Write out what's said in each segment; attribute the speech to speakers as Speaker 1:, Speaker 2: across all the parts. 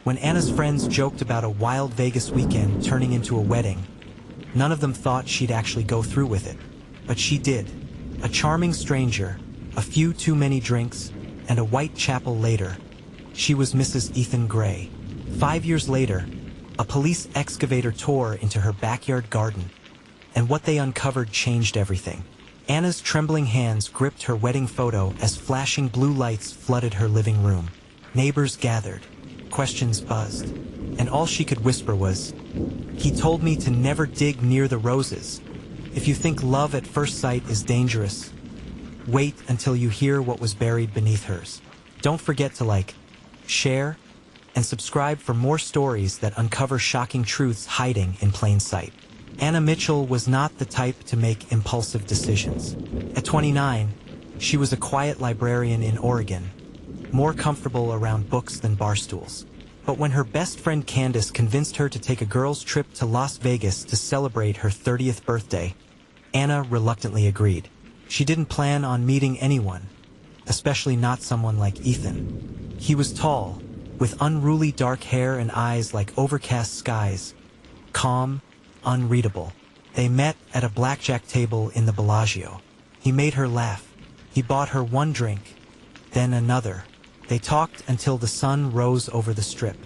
Speaker 1: When Anna's friends joked about a wild Vegas weekend turning into a wedding, none of them thought she'd actually go through with it. But she did. A charming stranger, a few too many drinks, and a white chapel later, she was Mrs. Ethan Gray. 5 years later, a police excavator tore into her backyard garden, and what they uncovered changed everything. Anna's trembling hands gripped her wedding photo as flashing blue lights flooded her living room. Neighbors gathered, questions buzzed, and all she could whisper was, "He told me to never dig near the roses. If you think love at first sight is dangerous, wait until you hear what was buried beneath hers." Don't forget to like, share, and subscribe for more stories that uncover shocking truths hiding in plain sight. Anna Mitchell was not the type to make impulsive decisions. At 29, she was a quiet librarian in Oregon, more comfortable around books than bar stools. But when her best friend Candace convinced her to take a girls' trip to Las Vegas to celebrate her 30th birthday, Anna reluctantly agreed. She didn't plan on meeting anyone, especially not someone like Ethan. He was tall, with unruly dark hair and eyes like overcast skies, calm, unreadable. They met at a blackjack table in the Bellagio. He made her laugh. He bought her one drink, then another. They talked until the sun rose over the strip.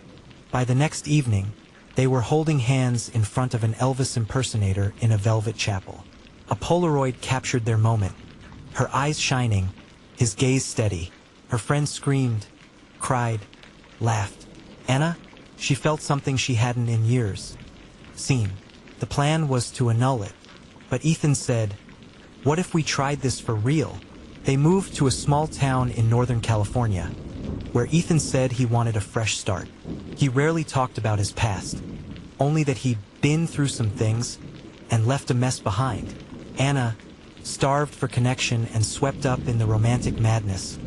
Speaker 1: By the next evening, they were holding hands in front of an Elvis impersonator in a velvet chapel. A Polaroid captured their moment, her eyes shining, his gaze steady. Her friend screamed, cried, laughed. Anna, she felt something she hadn't in years seen. The plan was to annul it, but Ethan said, "What if we tried this for real?" They moved to a small town in Northern California, where Ethan said he wanted a fresh start. He rarely talked about his past, only that he'd been through some things and left a mess behind. Anna, starved for connection and swept up in the romantic madness,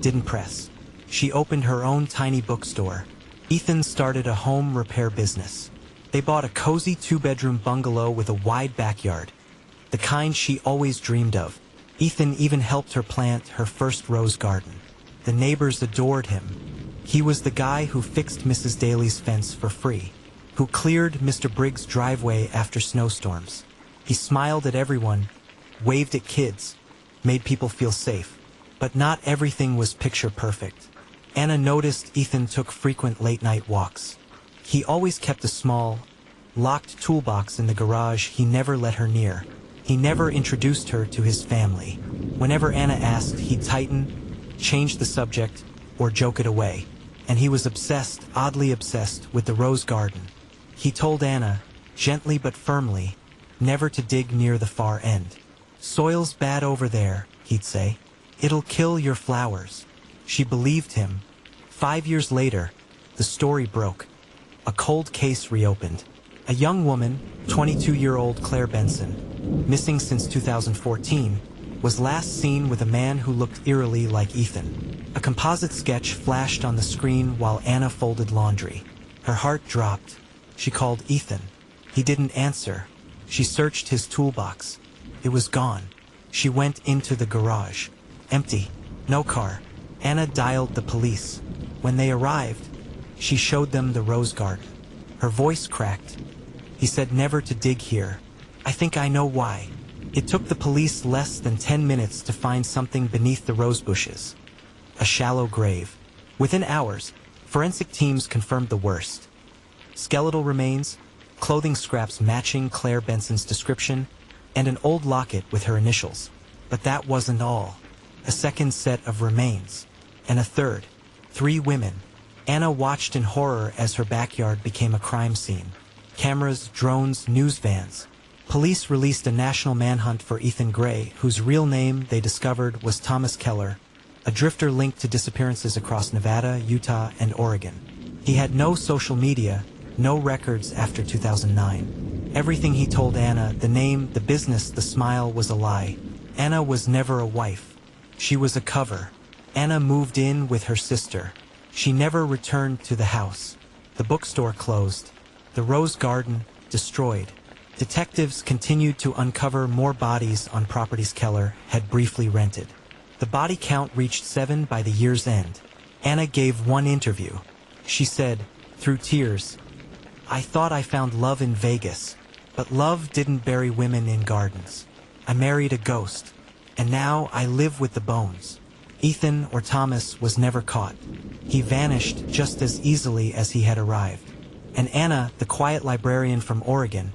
Speaker 1: didn't press. She opened her own tiny bookstore. Ethan started a home repair business. They bought a cozy 2-bedroom bungalow with a wide backyard, the kind she always dreamed of. Ethan even helped her plant her first rose garden. The neighbors adored him. He was the guy who fixed Mrs. Daly's fence for free, who cleared Mr. Briggs' driveway after snowstorms. He smiled at everyone, waved at kids, made people feel safe. But not everything was picture perfect. Anna noticed Ethan took frequent late-night walks. He always kept a small, locked toolbox in the garage he never let her near. He never introduced her to his family. Whenever Anna asked, he'd tighten, change the subject, or joke it away. And he was obsessed, oddly obsessed, with the rose garden. He told Anna, gently but firmly, never to dig near the far end. "Soil's bad over there," he'd say. "It'll kill your flowers." She believed him. 5 years later, the story broke. A cold case reopened. A young woman, 22-year-old Claire Benson, missing since 2014, was last seen with a man who looked eerily like Ethan. A composite sketch flashed on the screen while Anna folded laundry. Her heart dropped. She called Ethan. He didn't answer. She searched his toolbox. It was gone. She went into the garage. Empty. No car. Anna dialed the police. When they arrived, she showed them the rose garden. Her voice cracked. He said never to dig here. "I think I know why." It took the police less than 10 minutes to find something beneath the rose bushes. A shallow grave. Within hours, forensic teams confirmed the worst. Skeletal remains, clothing scraps matching Claire Benson's description, and an old locket with her initials. But that wasn't all. A second set of remains. And a third. 3 women. Anna watched in horror as her backyard became a crime scene. Cameras, drones, news vans. Police released a national manhunt for Ethan Gray, whose real name they discovered was Thomas Keller, a drifter linked to disappearances across Nevada, Utah, and Oregon. He had no social media, no records after 2009. Everything he told Anna, the name, the business, the smile, was a lie. Anna was never a wife. She was a cover. Anna moved in with her sister. She never returned to the house. The bookstore closed. The rose garden destroyed. Detectives continued to uncover more bodies on properties Keller had briefly rented. The body count reached 7 by the year's end. Anna gave one interview. She said, through tears. I thought I found love in Vegas, but love didn't bury women in gardens. I married a ghost, and now I live with the bones. Ethan, or Thomas, was never caught. He vanished just as easily as he had arrived. And Anna, the quiet librarian from Oregon,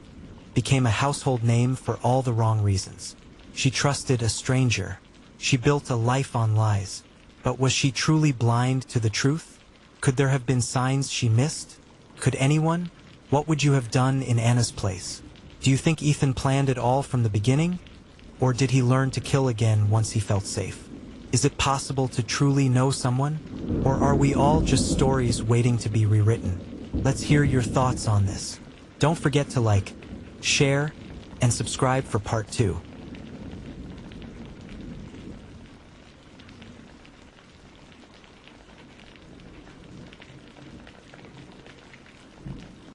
Speaker 1: became a household name for all the wrong reasons. She trusted a stranger. She built a life on lies. But was she truly blind to the truth? Could there have been signs she missed? Could anyone? What would you have done in Anna's place? Do you think Ethan planned it all from the beginning? Or did he learn to kill again once he felt safe? Is it possible to truly know someone? Or are we all just stories waiting to be rewritten? Let's hear your thoughts on this. Don't forget to like, share, and subscribe for part 2.